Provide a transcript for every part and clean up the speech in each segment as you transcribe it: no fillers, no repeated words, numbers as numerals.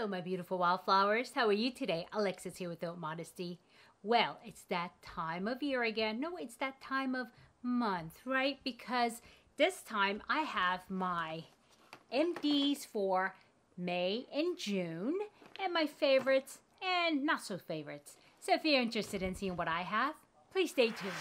Hello, my beautiful wildflowers. How are you today? Alexis here with Modesty. Well, it's that time of year again. No, it's that time of month, right? Because this time I have my empties for May and June and my favorites and not so favorites. So if you're interested in seeing what I have, please stay tuned.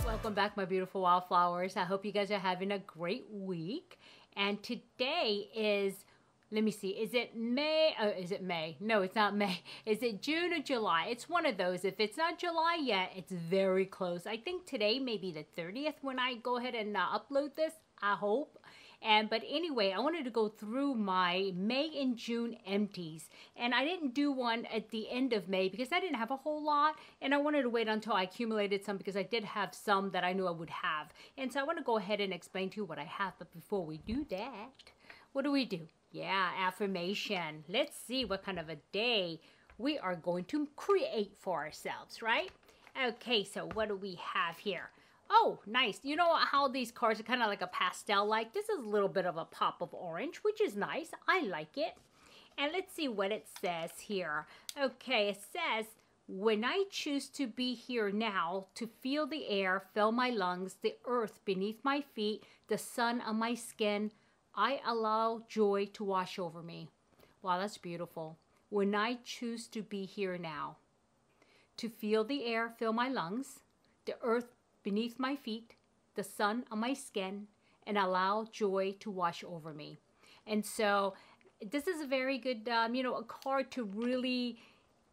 Welcome back, my beautiful wildflowers. I hope you guys are having a great week. And today is, let me see, is it May? Oh, is it May? No, it's not May. Is it June or July? It's one of those. If it's not July yet, it's very close. I think today may be the 30th when I go ahead and upload this, I hope. But anyway, I wanted to go through my May and June empties. And I didn't do one at the end of May because I didn't have a whole lot. And I wanted to wait until I accumulated some because I did have some that I knew I would have. And so I want to go ahead and explain to you what I have. But before we do that, what do? Yeah, affirmation. Let's see what kind of a day we are going to create for ourselves, right? Okay, so what do we have here? Oh, nice. You know how these cards are kind of like a pastel-like? This is a little bit of a pop of orange, which is nice. I like it. And let's see what it says here. Okay, it says, when I choose to be here now, to feel the air, fill my lungs, the earth beneath my feet, the sun on my skin, I allow joy to wash over me. Wow, that's beautiful. When I choose to be here now, to feel the air, fill my lungs, the earth beneath my feet, the sun on my skin, and allow joy to wash over me. And so this is a very good, a card to really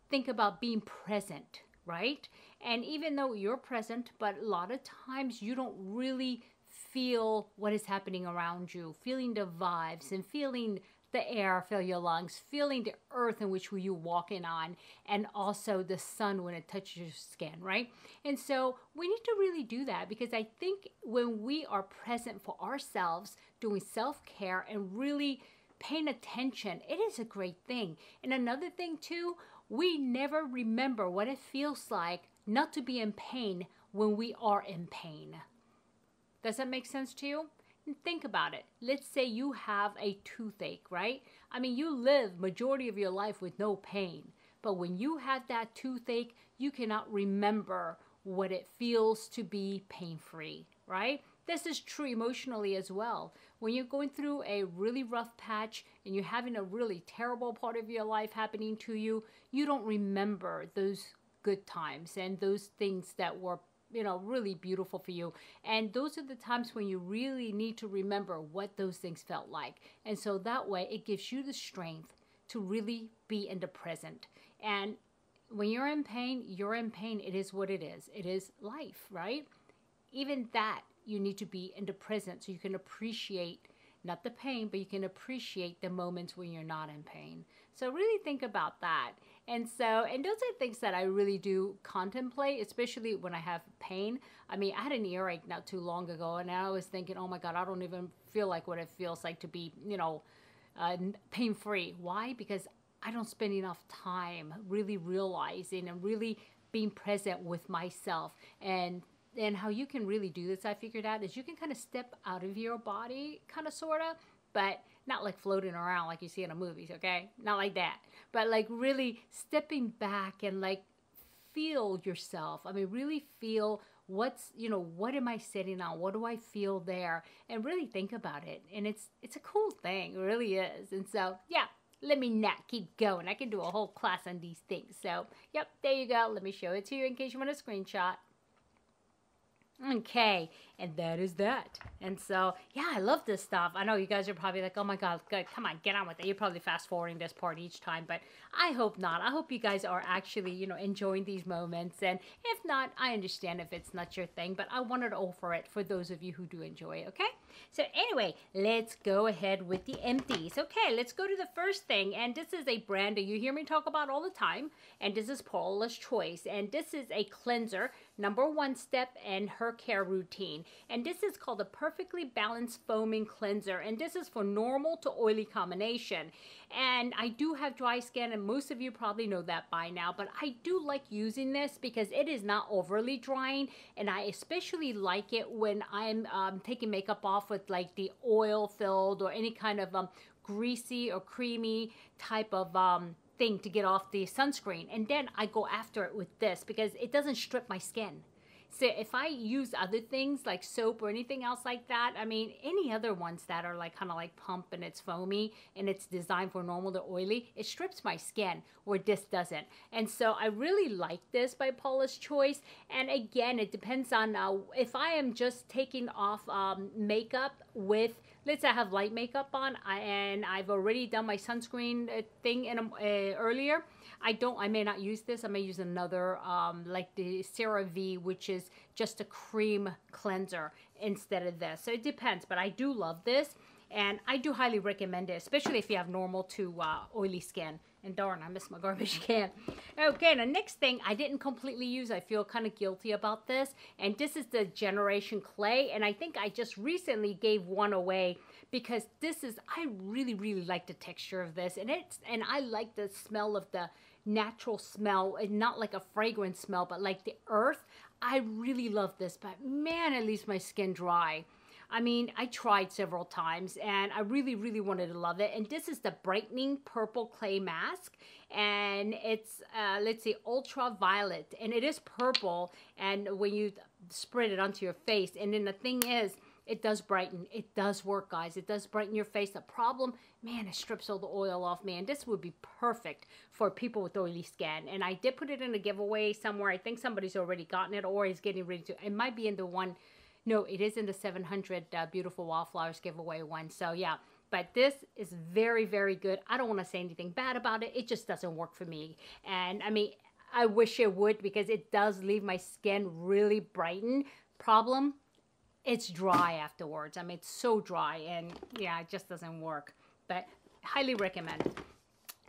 think about being present, right? And even though you're present, but a lot of times you don't really feel what is happening around you, feeling the vibes and feeling the air fill your lungs, feeling the earth in which you're walking on, and also the sun when it touches your skin, right? And so we need to really do that because I think when we are present for ourselves, doing self-care and really paying attention, it is a great thing. And another thing too, we never remember what it feels like not to be in pain when we are in pain. Does that make sense to you? Think about it. Let's say you have a toothache, right? I mean, you live majority of your life with no pain. But when you have that toothache, you cannot remember what it feels to be pain-free, right? This is true emotionally as well. When you're going through a really rough patch and you're having a really terrible part of your life happening to you, you don't remember those good times and those things that were really beautiful for you. And those are the times when you really need to remember what those things felt like. And so that way it gives you the strength to really be in the present. And when you're in pain, you're in pain. It is what it is. It is life, right? Even that, you need to be in the present so you can appreciate not the pain, but you can appreciate the moments when you're not in pain. So really think about that. And those are things that I really do contemplate, especially when I have pain. I mean, I had an earache not too long ago, and I was thinking, oh my God, I don't even feel like what it feels like to be, pain-free. Why? Because I don't spend enough time really realizing and really being present with myself. And how you can really do this, I figured out, is you can kind of step out of your body, kind of, sort of, but not like floating around like you see in the movies, okay? Not like that. But like really stepping back and like feel yourself. I mean, really feel what am I sitting on? What do I feel there? And really think about it. And it's a cool thing. It really is. And so, yeah, let me not keep going. I can do a whole class on these things. So, yep, there you go. Let me show it to you in case you want a screenshot. Okay, and that is that. And so, yeah, I love this stuff. I know you guys are probably like, oh my God, good, come on, get on with it. You're probably fast forwarding this part each time, but I hope not. I hope you guys are actually, enjoying these moments. And if not, I understand if it's not your thing, but I wanted to offer it for those of you who do enjoy it, okay? So anyway, let's go ahead with the empties. Okay, let's go to the first thing. And this is a brand that you hear me talk about all the time. And this is Paula's Choice. And this is a cleanser #1 step in her care routine. And this is called the Perfectly Balanced Foaming Cleanser. And this is for normal to oily combination. And I do have dry skin, and most of you probably know that by now, but I do like using this because it is not overly drying, and I especially like it when I'm taking makeup off with like the oil filled or any kind of greasy or creamy type of thing to get off the sunscreen. And then I go after it with this because it doesn't strip my skin. So if I use other things like soap or anything else like that, I mean, any other ones that are like kind of like pump and it's foamy and it's designed for normal to oily, it strips my skin, where this doesn't. And so I really like this by Paula's Choice. And again, it depends on if I am just taking off makeup with, let's say I have light makeup on and I've already done my sunscreen thing earlier. I may not use this. I may use another, like the CeraVe, which is just a cream cleanser instead of this. So it depends, but I do love this, and I do highly recommend it, especially if you have normal to oily skin. And darn, I missed my garbage can. Okay, the next thing I didn't completely use. I feel kind of guilty about this. And this is the Generation Clay. And I think I just recently gave one away because this is, I really, really like the texture of this. And I like the smell of the natural smell, and not like a fragrant smell, but like the earth. I really love this, but man, it leaves my skin dry. I mean, I tried several times and I really, really wanted to love it. And this is the Brightening Purple Clay Mask. And it's, let's see, ultraviolet. And it is purple. And when you spread it onto your face. And then the thing is, it does brighten. It does work, guys. It does brighten your face. The problem, man, it strips all the oil off, man. This would be perfect for people with oily skin. And I did put it in a giveaway somewhere. I think somebody's already gotten it or is getting ready to. It might be in the one. No, it is in the 700 Beautiful Wildflowers giveaway one. So, yeah. But this is very, very good. I don't want to say anything bad about it. It just doesn't work for me. And, I mean, I wish it would because it does leave my skin really brightened. Problem, it's dry afterwards. I mean, it's so dry. And, yeah, it just doesn't work. But highly recommend.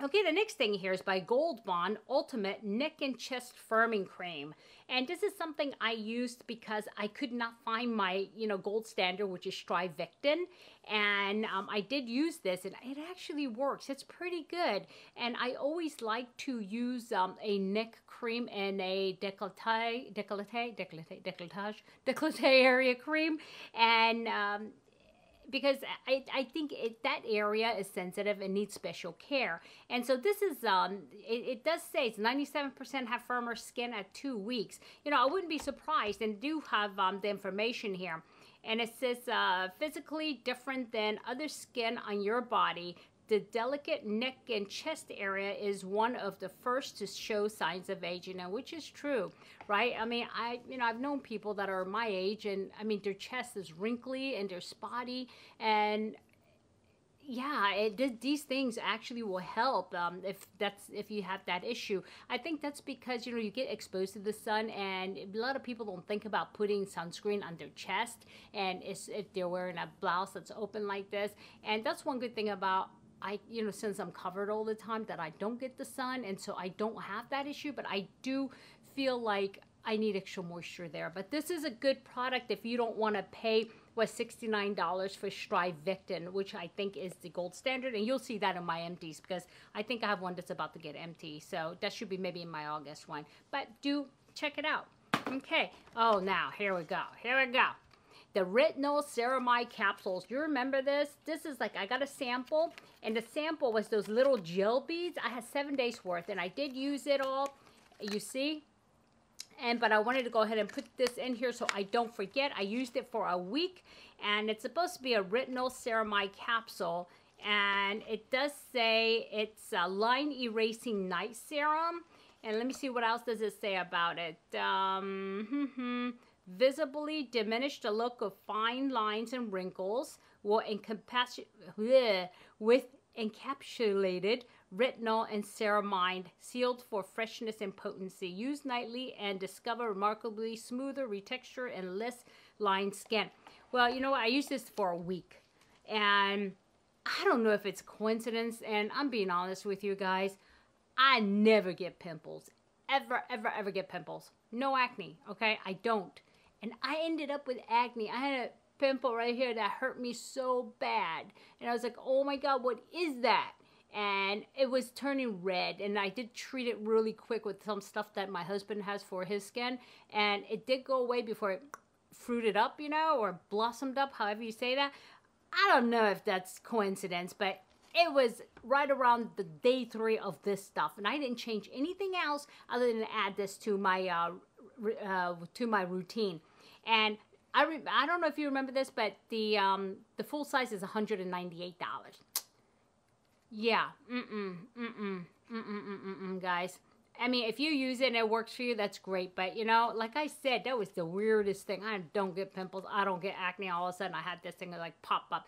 Okay, the next thing here is by Gold Bond Ultimate Neck and Chest Firming Cream. And this is something I used because I could not find my, gold standard, which is Strivectin. And I did use this, and it actually works. It's pretty good. And I always like to use a neck cream and a décolleté area cream. And because I think that area is sensitive and needs special care. And so this is, it does say it's 97% have firmer skin at 2 weeks. I wouldn't be surprised, and do have the information here. And it says, physically different than other skin on your body, the delicate neck and chest area is one of the first to show signs of aging, which is true, right? I mean, I've known people that are my age, and I mean, their chest is wrinkly and they're spotty, and yeah, these things actually will help if you have that issue. I think that's because you get exposed to the sun, and a lot of people don't think about putting sunscreen on their chest, and if they're wearing a blouse that's open like this. And that's one good thing about since I'm covered all the time, that I don't get the sun, and so I don't have that issue, but I do feel like I need extra moisture there. But this is a good product if you don't want to pay $69 for Strivectin, which I think is the gold standard, and you'll see that in my empties because I think I have one that's about to get empty, so that should be maybe in my August one. But do check it out. Okay. Oh, now here we go. The Retinol Ceramide Capsules. You remember this? This is like, I got a sample, and the sample was those little gel beads. I had 7 days worth, and I did use it all. You see? But I wanted to go ahead and put this in here so I don't forget. I used it for a week, and it's supposed to be a Retinol Ceramide Capsule. And it does say it's a line erasing night serum. And let me see, what else does it say about it? Visibly diminish the look of fine lines and wrinkles with encapsulated retinol and ceramide, sealed for freshness and potency. Use nightly and discover remarkably smoother retexture and less lined skin. Well, you know what? I used this for a week, and I don't know if it's coincidence, and I'm being honest with you guys. I never get pimples. Ever get pimples. No acne, okay? I don't. And I ended up with acne. I had a pimple right here that hurt me so bad. And I was like, oh my God, what is that? And it was turning red, and I did treat it really quick with some stuff that my husband has for his skin, and it did go away before it fruited up, you know, or blossomed up, however you say that. I don't know if that's coincidence, but it was right around the day 3 of this stuff, and I didn't change anything else other than add this to my routine. And I don't know if you remember this, but the full size is $198. Yeah, guys. I mean, if you use it and it works for you, that's great. But, you know, like I said, that was the weirdest thing. I don't get pimples. I don't get acne. All of a sudden, I had this thing that, like, pop up.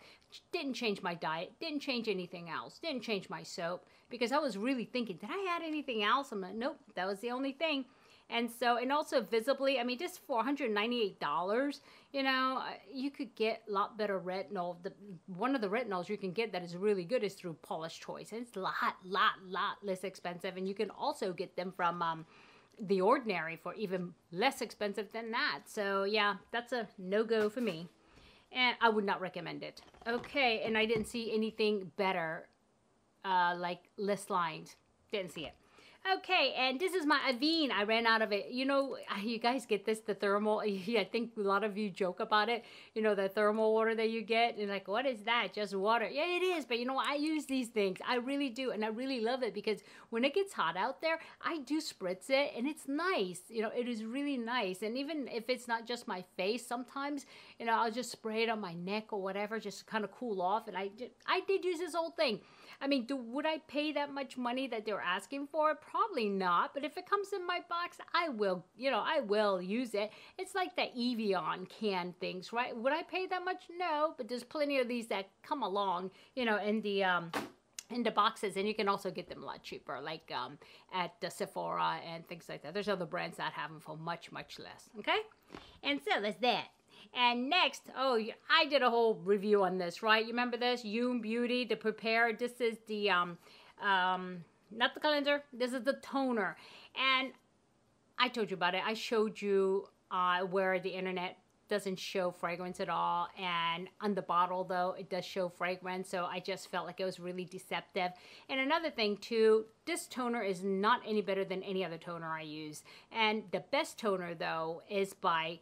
Didn't change my diet. Didn't change anything else. Didn't change my soap. Because I was really thinking, did I add anything else? I'm like, nope, that was the only thing. And so, and also visibly, I mean, just for $198, you know, you could get a lot better retinol. One of the retinols you can get that is really good is through Paula's Choice. And it's a lot less expensive. And you can also get them from The Ordinary for even less expensive than that. So, yeah, that's a no-go for me. And I would not recommend it. Okay, and I didn't see anything better, like less lines. Didn't see it. Okay, and this is my Avene. I ran out of it. You know, you guys get this, the thermal. I think a lot of you joke about it. You know, the thermal water that you get. And like, what is that? Just water. Yeah, it is. But you know, I use these things. I really do. And I really love it because when it gets hot out there, I do spritz it. And it's nice. You know, it is really nice. And even if it's not just my face, sometimes, you know, I'll just spray it on my neck or whatever, just to kind of cool off. And I did use this whole thing. I mean, would I pay that much money that they're asking for? Probably not. But if it comes in my box, I will, you know, I will use it. It's like the Evian can things, right? Would I pay that much? No. But there's plenty of these that come along, you know, in the boxes, and you can also get them a lot cheaper, like at Sephora and things like that. There's other brands that have them for much less. Okay, and so that's that. And next, oh, I did a whole review on this, right? You remember this? Youn Beauty, the Prepare. This is the, not the cleanser. This is the toner. And I told you about it. I showed you where the internet doesn't show fragrance at all. And on the bottle, though, it does show fragrance. So I just felt like it was really deceptive. And another thing, too, this toner is not any better than any other toner I use. And the best toner, though, is by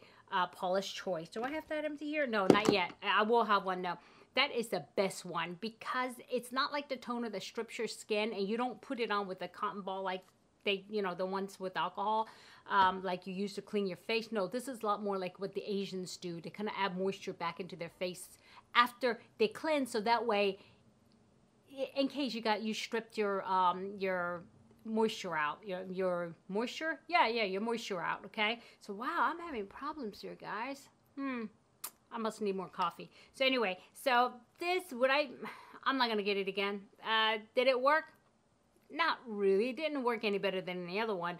Paula's Choice. Do I have that empty here? No, not yet. I will have one though. That is the best one because it's not like the toner that strips your skin and you don't put it on with a cotton ball like they, you know, the ones with alcohol, like you use to clean your face. No, this is a lot more like what the Asians do to kind of add moisture back into their face after they cleanse. So that way, in case you stripped your moisture out, your moisture, your moisture out. Okay, so wow, I'm having problems here, guys. I must need more coffee. So anyway, so this I'm not gonna get it again. Did it work? Not really. It didn't work any better than any other one.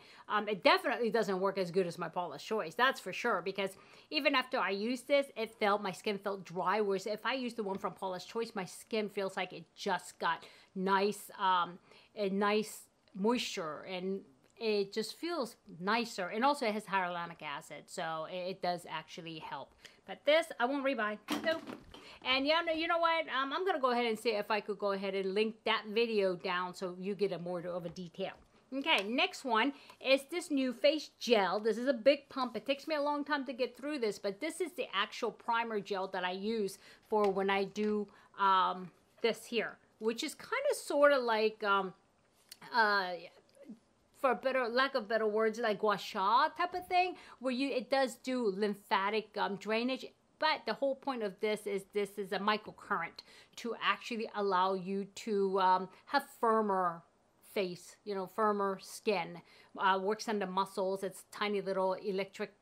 It definitely doesn't work as good as my Paula's Choice, that's for sure, because even after I used this, my skin felt dry, whereas if I use the one from Paula's Choice, my skin feels like it just got nice, a nice moisture, and it just feels nicer. And also it has hyaluronic acid, so it does actually help. But this I won't rebuy. Nope. And yeah, you know what, I'm gonna go ahead and see if I could go ahead and link that video down so you get a more of a detail. Okay, next one is this new face gel. This is a big pump. It takes me a long time to get through this, but this is the actual primer gel that I use for when I do this here, which is kind of sort of like for lack of better words, like gua sha type of thing, where it does do lymphatic drainage. But the whole point of this is a microcurrent to actually allow you to have firmer face, you know, firmer skin. Works on the muscles. It's tiny little electric,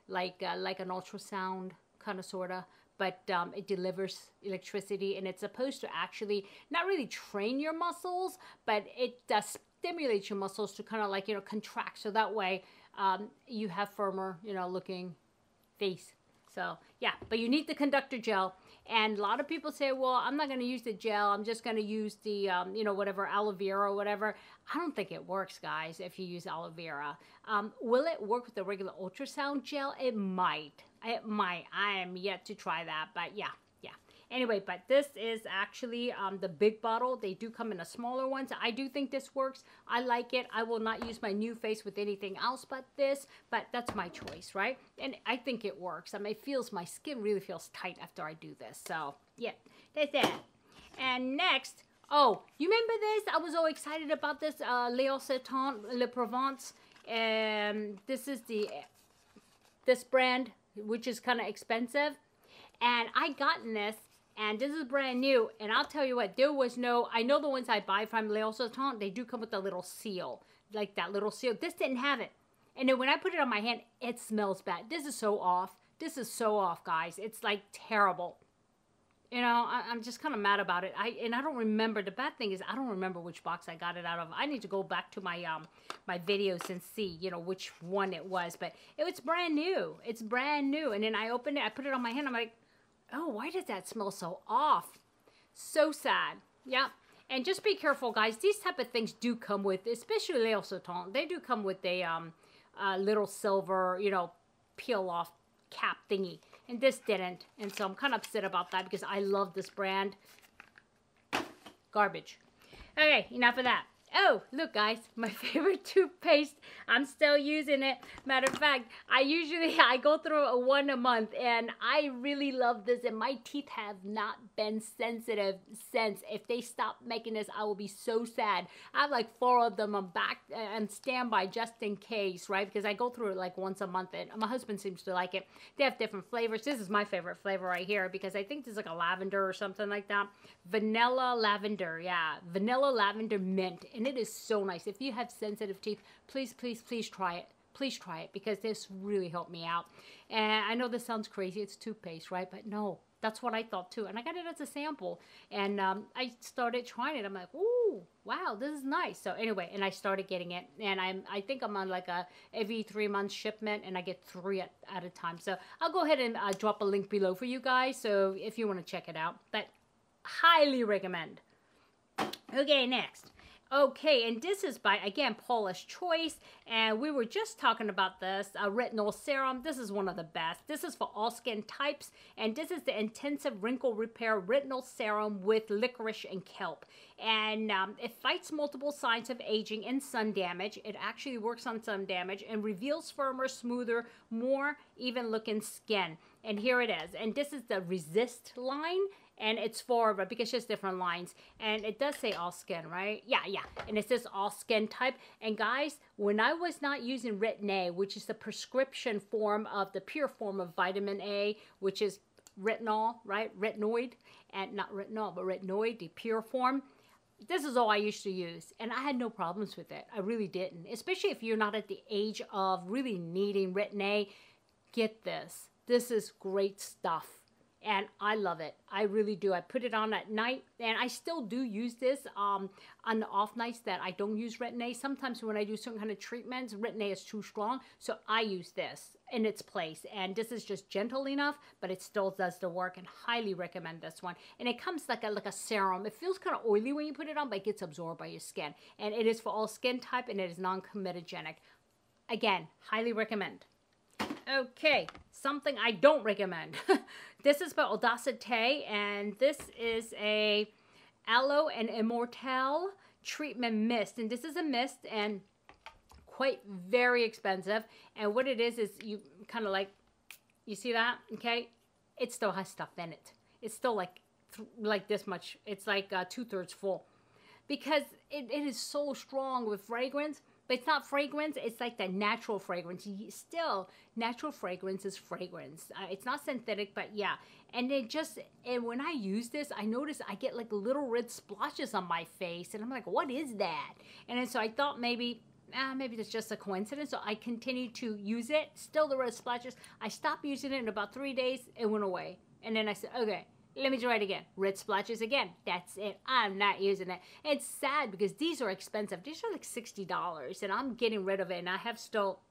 like an ultrasound kind of sorta. But it delivers electricity, and it's supposed to actually not really train your muscles, but it does stimulate your muscles to kind of like, you know, contract. So that way you have firmer, you know, looking face. So yeah, but you need the conductor gel. And a lot of people say, well, I'm not going to use the gel. I'm just going to use the, you know, whatever, aloe vera or whatever. I don't think it works, guys, if you use aloe vera. Will it work with the regular ultrasound gel? It might. It might. I am yet to try that, but yeah. Anyway, but this is actually the big bottle. They do come in a smaller one, so I do think this works. I like it. I will not use my new face with anything else but this, but that's my choice, right? And I think it works. I mean, my skin really feels tight after I do this. So, yeah, that's that. And next, oh, you remember this? I was all excited about this L'Occitane Le Provence. And this is this brand, which is kind of expensive. And I gotten this. And this is brand new, and I'll tell you what, there was no, I know the ones I buy from L'Occitane, they do come with a little seal, like that little seal. This didn't have it. And then when I put it on my hand, it smells bad. This is so off. This is so off, guys. It's like terrible. You know, I'm just kind of mad about it. And I don't remember, the bad thing is I don't remember which box I got it out of. I need to go back to my my videos and see, you know, which one it was. But it was brand new. It's brand new. And then I opened it, I put it on my hand, I'm like, oh, why does that smell so off? So sad. Yeah. And just be careful, guys. These type of things do come with, especially L'Occitane, they do come with a little silver, you know, peel off cap thingy. And this didn't. And so I'm kind of upset about that because I love this brand. Garbage. Okay, enough of that. Oh, look, guys, my favorite toothpaste. I'm still using it. Matter of fact, I go through one a month, and I really love this, and my teeth have not been sensitive since. If they stop making this, I will be so sad. I have like 4 of them. I'm back and standby just in case, right? Because I go through it like once a month, and my husband seems to like it. They have different flavors. This is my favorite flavor right here because I think there's like a lavender or something like that. Vanilla lavender, yeah. Vanilla lavender mint. And it is so nice. If you have sensitive teeth, please, please, please try it. Please try it because this really helped me out. And I know this sounds crazy. It's toothpaste, right? But no, that's what I thought too. And I got it as a sample. And I started trying it. I'm like, ooh, wow, this is nice. So anyway, and I started getting it. And I think I'm on like a every 3 months shipment. And I get 3 at a time. So I'll go ahead and drop a link below for you guys. So if you want to check it out. But highly recommend. Okay, next. Okay, and this is by, again, Paula's Choice, and we were just talking about this, retinol serum. This is one of the best. This is for all skin types, and this is the Intensive Wrinkle Repair Retinol Serum with licorice and kelp. And it fights multiple signs of aging and sun damage. It actually works on sun damage and reveals firmer, smoother, more even-looking skin. And here it is. And this is the Resist line. And it's for, because it's different lines. And it does say all skin, right? Yeah. And it says all skin type. And guys, when I was not using Retin-A, which is the prescription form of the pure form of vitamin A, which is retinol, right? Retinoid. And not retinol, but retinoid, the pure form. This is all I used to use. And I had no problems with it. I really didn't. Especially if you're not at the age of really needing Retin-A. Get this. This is great stuff. And I love it. I really do. I put it on at night. And I still do use this on the off nights that I don't use Retin-A. Sometimes when I do certain kind of treatments, Retin-A is too strong. So I use this in its place. And this is just gentle enough, but it still does the work. And highly recommend this one. And it comes like a serum. It feels kind of oily when you put it on, but it gets absorbed by your skin. And it is for all skin type, and it is non-comedogenic. Again, highly recommend. Okay, something I don't recommend. This is by Audacité, and this is a Aloe and Immortelle treatment mist. And this is a mist, and quite very expensive. And what it is you kind of like, you see that? Okay, it still has stuff in it. It's still like this much. It's like 2/3 full, because it is so strong with fragrance. But it's not fragrance. It's like the natural fragrance. Still, natural fragrance is fragrance. It's not synthetic, but yeah. And when I use this, I notice I get like little red splotches on my face. And I'm like, what is that? And then so I thought maybe that's just a coincidence. So I continued to use it. Still the red splotches. I stopped using it in about 3 days. It went away. And then I said, okay, let me try it again. Red splotches again. That's it. I'm not using it. It's sad because these are expensive. These are like $60, and I'm getting rid of it, and I have still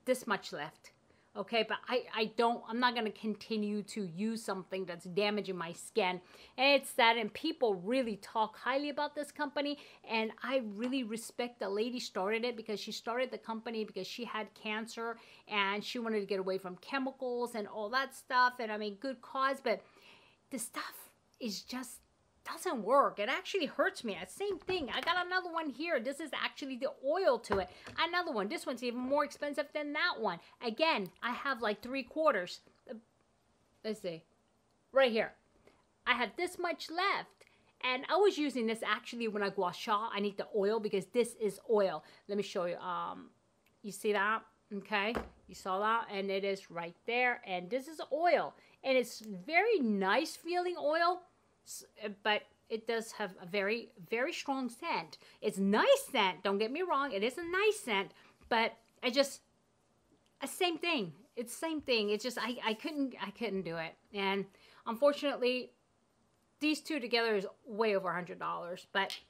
this much left. Okay, but I'm not going to continue to use something that's damaging my skin. And it's sad, and people really talk highly about this company, and I really respect the lady started it, because she started the company because she had cancer and she wanted to get away from chemicals and all that stuff. And I mean, good cause, but the stuff is just doesn't work. It actually hurts me. Same thing. I got another one here. This is actually the oil to it. Another one. This one's even more expensive than that one. Again, I have like 3/4. Let's see. Right here. I have this much left. And I was using this actually when I gua sha. I need the oil because this is oil. Let me show you. You see that? Okay. You saw that? And it is right there. And this is oil. And it's very nice feeling oil. But it does have a very, very strong scent. It's nice scent. Don't get me wrong. It is a nice scent. But same thing. It's the same thing. It's just, I couldn't do it. And unfortunately, these two together is way over $100. But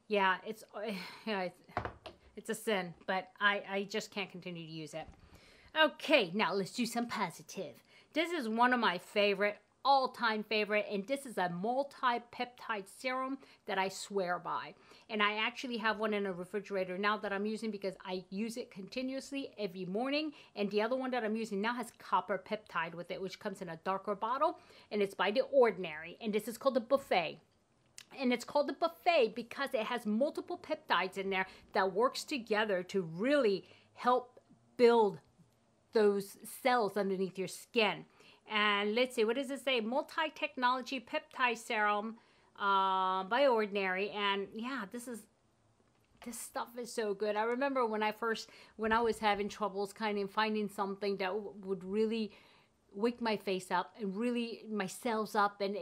yeah, it's a sin. But I just can't continue to use it. Okay, now let's do some positive. This is one of my favorite, all-time favorite, and this is a multi-peptide serum that I swear by. And I actually have one in a refrigerator now that I'm using because I use it continuously every morning. And the other one that I'm using now has copper peptide with it, which comes in a darker bottle, and it's by The Ordinary. And this is called the Buffet. And it's called the Buffet because it has multiple peptides in there that works together to really help build those cells underneath your skin. And let's see, what does it say? Multi-technology peptide serum by Ordinary. And yeah, this stuff is so good. I remember when I was having troubles kind of finding something that would really wake my face up and really my cells up, and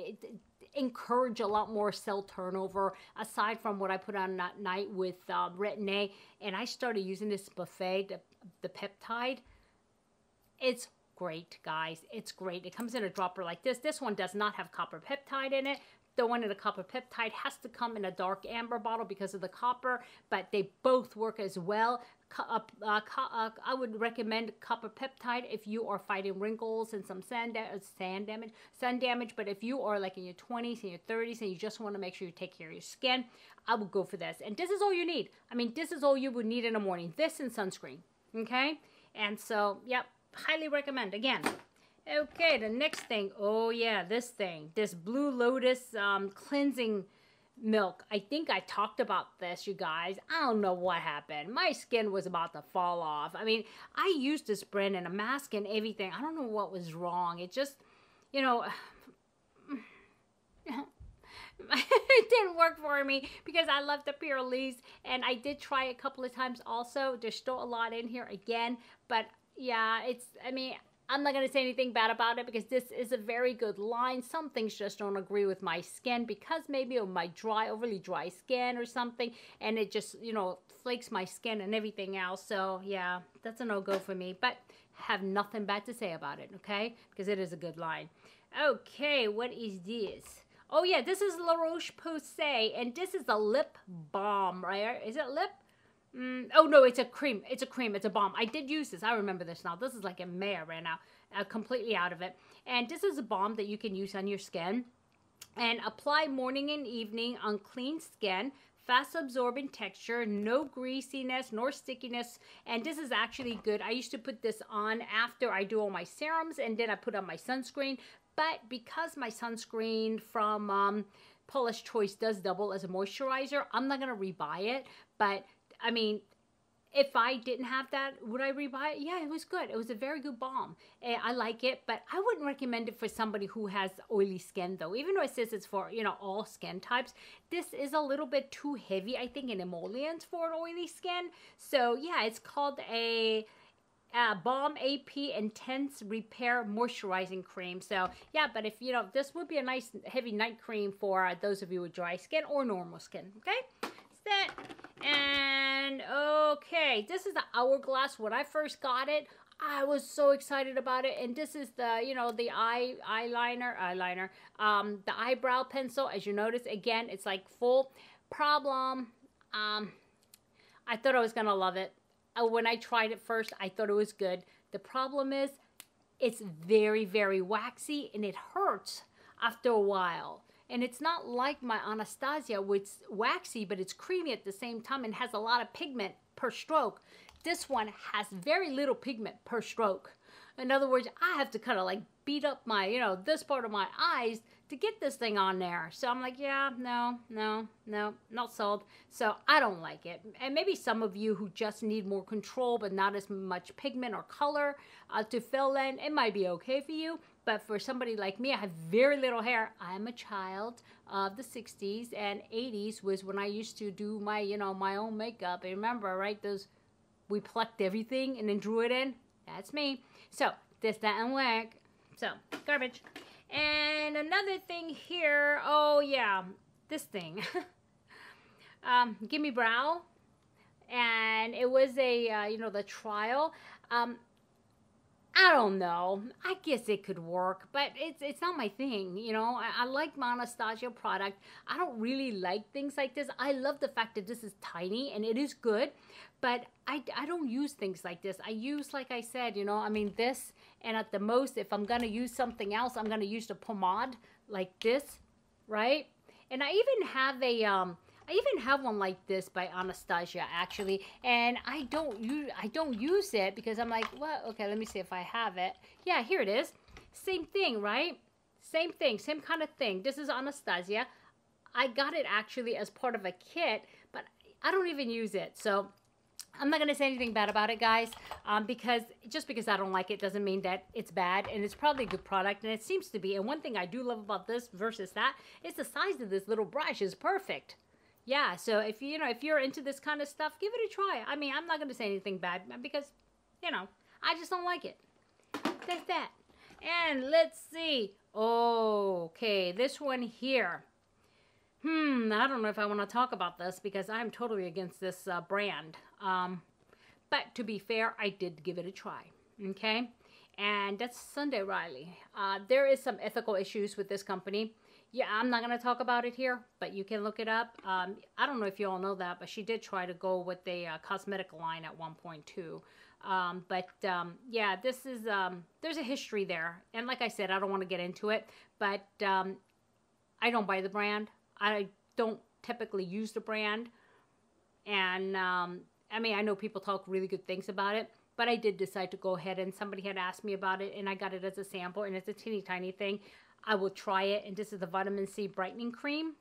encourage a lot more cell turnover aside from what I put on at night with Retin-A. And I started using this Buffet, the peptide. It's great, guys. It's great. It comes in a dropper like this. This one does not have copper peptide in it. The one in the copper peptide has to come in a dark amber bottle because of the copper, but they both work as well. I would recommend copper peptide if you are fighting wrinkles and some sun damage. But if you are like in your 20s and your 30s and you just want to make sure you take care of your skin, I would go for this. And this is all you need. I mean, this is all you would need in the morning. This and sunscreen. Okay? And so, yep, highly recommend. Again. Okay, the next thing. Oh, yeah, this thing. This Blue Lotus cleansing milk. I think I talked about this, you guys. I don't know what happened. My skin was about to fall off. I mean, I used this brand in a mask and everything. I don't know what was wrong. It just, you know, it didn't work for me because I love the Purelisse, and I did try it a couple of times also. There's still a lot in here again, but yeah, I mean, I'm not going to say anything bad about it because this is a very good line. Some things just don't agree with my skin because maybe of my overly dry skin or something, and it just, you know, flakes my skin and everything else. So yeah, that's a no-go for me, but have nothing bad to say about it, okay? Because it is a good line. Okay, what is this? Oh yeah, this is La Roche-Posay, and this is a lip balm, right? Is it lip? Oh no, it's a cream. It's a cream. It's a balm. I did use this. I remember this now. This is like in May I ran out, completely out of it. And this is a balm that you can use on your skin and apply morning and evening on clean skin. Fast absorbing texture, no greasiness nor stickiness, and this is actually good. I used to put this on after I do all my serums, and then I put on my sunscreen. But because my sunscreen from Paula's Choice does double as a moisturizer, I'm not gonna rebuy it. But I mean, if I didn't have that, would I rebuy it? Yeah, it was good. It was a very good balm. I like it, but I wouldn't recommend it for somebody who has oily skin, though. Even though it says it's for, you know, all skin types, this is a little bit too heavy, I think, in emollients for an oily skin. So, yeah, it's called a Balm AP Intense Repair Moisturizing Cream. So, yeah, but if, you know, this would be a nice heavy night cream for those of you with dry skin or normal skin, okay? Set. And okay, this is the Hourglass. When I first got it, I was so excited about it. And this is the, you know, the eyeliner, the eyebrow pencil. As you notice, again, it's like full. Problem, I thought I was gonna love it. When I tried it first, I thought it was good. The problem is it's very, very waxy and it hurts after a while. And it's not like my Anastasia, which is waxy, but it's creamy at the same time and has a lot of pigment per stroke. This one has very little pigment per stroke. In other words, I have to kind of like beat up my, you know, this part of my eyes to get this thing on there. So I'm like, yeah, no, not sold. So I don't like it. And maybe some of you who just need more control but not as much pigment or color to fill in, it might be okay for you. But for somebody like me, I have very little hair. I'm a child of the 60s and 80s was when I used to do my, you know, my own makeup. And remember, right, we plucked everything and then drew it in. That's me. So this doesn't work. So garbage. And another thing here, oh yeah, this thing. Gimme Brow. And it was a, you know, the trial. I don't know. I guess it could work, but it's not my thing, you know. I like my Anastasia product. I don't really like things like this. I love the fact that this is tiny and it is good, but I don't use things like this. I use, like I said, you know, I mean this, and at the most, if I'm going to use something else, I'm going to use the pomade like this, right? And I even have one like this by Anastasia actually, and I don't use it because I'm like, well, okay, let me see if I have it. Yeah, here it is. Same thing, right? Same thing, same kind of thing. This is Anastasia. I got it actually as part of a kit, but I don't even use it. So I'm not going to say anything bad about it, guys, because just because I don't like it doesn't mean that it's bad, and it's probably a good product, and it seems to be. And one thing I do love about this versus that is the size of this little brush is perfect. Yeah, so if you're into this kind of stuff, give it a try. I mean, I'm not going to say anything bad because, you know, I just don't like it. That's that. And let's see. Okay, this one here. I don't know if I want to talk about this because I'm totally against this brand. But to be fair, I did give it a try. Okay? And that's Sunday Riley. There is some ethical issues with this company. Yeah, I'm not going to talk about it here, but you can look it up. I don't know if you all know that, but she did try to go with a cosmetic line at one point too. Yeah, this is, there's a history there. And like I said, I don't want to get into it, but I don't buy the brand. I don't typically use the brand. And I mean, I know people talk really good things about it, but I did decide to go ahead, and somebody had asked me about it, and I got it as a sample, and it's a teeny tiny thing. I will try it, and this is the Vitamin C Brightening Cream.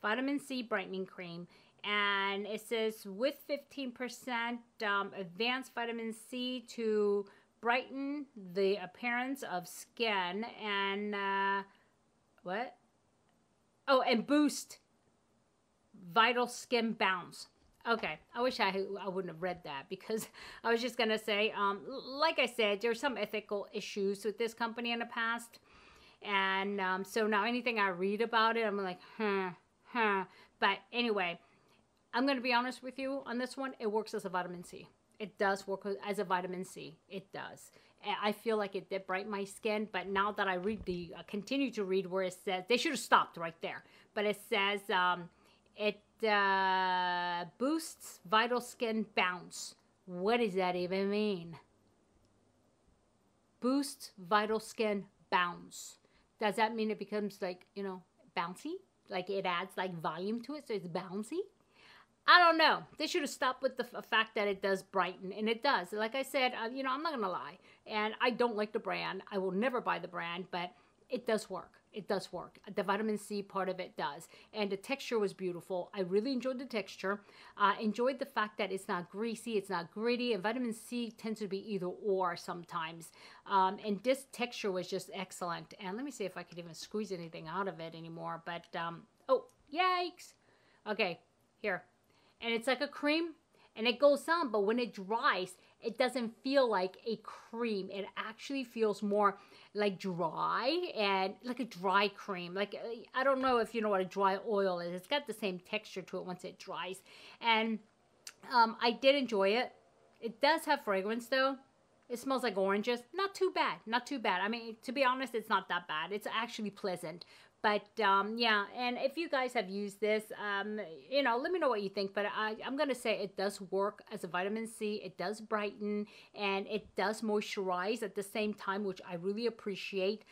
Vitamin C Brightening Cream. And it says with 15% advanced vitamin C to brighten the appearance of skin and, what? Oh, and boost vital skin bounce. Okay, I wish I wouldn't have read that because I was just going to say, like I said, there's some ethical issues with this company in the past. And so now anything I read about it, I'm like, But anyway, I'm going to be honest with you on this one. It works as a vitamin C. It does work as a vitamin C. It does. I feel like it did brighten my skin, but now that I read continue to read where it says, they should have stopped right there. But it says it boosts vital skin bounce. What does that even mean? Boosts vital skin bounce. Does that mean it becomes like, you know, bouncy? Like it adds like volume to it so it's bouncy? I don't know. They should have stopped with the fact that it does brighten, and it does. Like I said, you know, I'm not going to lie. And I don't like the brand. I will never buy the brand, but it does work. It does work. The vitamin C part of it does. And the texture was beautiful. I really enjoyed the texture. Enjoyed the fact that it's not greasy, it's not gritty, and vitamin C tends to be either or sometimes. And this texture was just excellent. And let me see if I could even squeeze anything out of it anymore. But, oh, yikes. Okay, here. And it's like a cream, and it goes on, but when it dries, it doesn't feel like a cream. It actually feels more like dry, and like a dry cream. Like, I don't know if you know what a dry oil is. It's got the same texture to it once it dries. And I did enjoy it. It does have fragrance, though. It smells like oranges. Not too bad. Not too bad. I mean, to be honest, it's not that bad. It's actually pleasant. But yeah, and if you guys have used this, you know, let me know what you think. But I'm going to say it does work as a vitamin C. It does brighten and it does moisturize at the same time, which I really appreciate.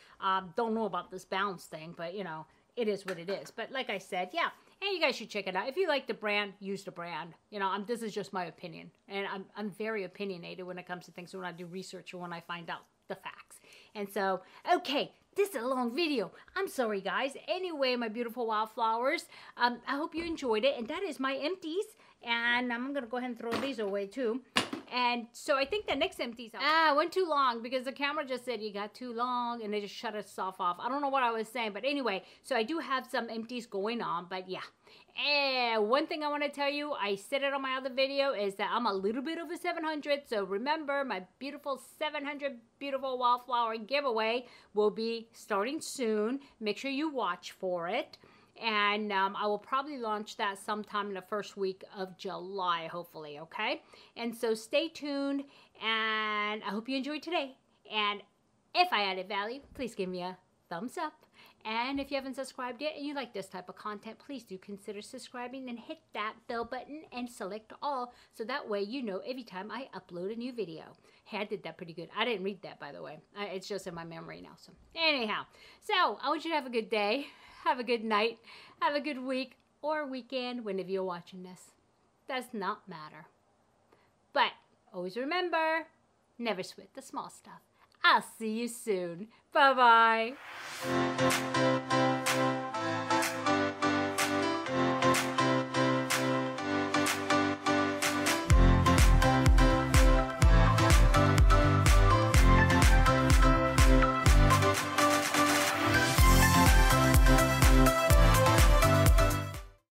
Don't know about this bounce thing, but you know, it is what it is. But like I said, yeah, and you guys should check it out. If you like the brand, use the brand. You know, this is just my opinion. And I'm very opinionated when it comes to things, when I do research or when I find out the facts. And so, okay, this is a long video. I'm sorry, guys. Anyway, my beautiful wildflowers, I hope you enjoyed it. And that is my empties. And I'm going to go ahead and throw these away, too. And so I think the next empties... went too long because the camera just said you got too long and they just shut itself off. I don't know what I was saying, but anyway, so I do have some empties going on, but yeah. And one thing I want to tell you, I said it on my other video, is that I'm a little bit over 700. So remember, my beautiful 700 beautiful wildflower giveaway will be starting soon. Make sure you watch for it. And I will probably launch that sometime in the first week of July, hopefully, okay? And so stay tuned, and I hope you enjoyed today. And if I added value, please give me a thumbs up. And if you haven't subscribed yet and you like this type of content, please do consider subscribing and hit that bell button and select all, so that way you know every time I upload a new video. Hey, I did that pretty good. I didn't read that, by the way. It's just in my memory now. So anyhow, so I want you to have a good day. Have a good night, have a good week, or weekend whenever you're watching this. Does not matter. But always remember, never sweat the small stuff. I'll see you soon. Bye-bye.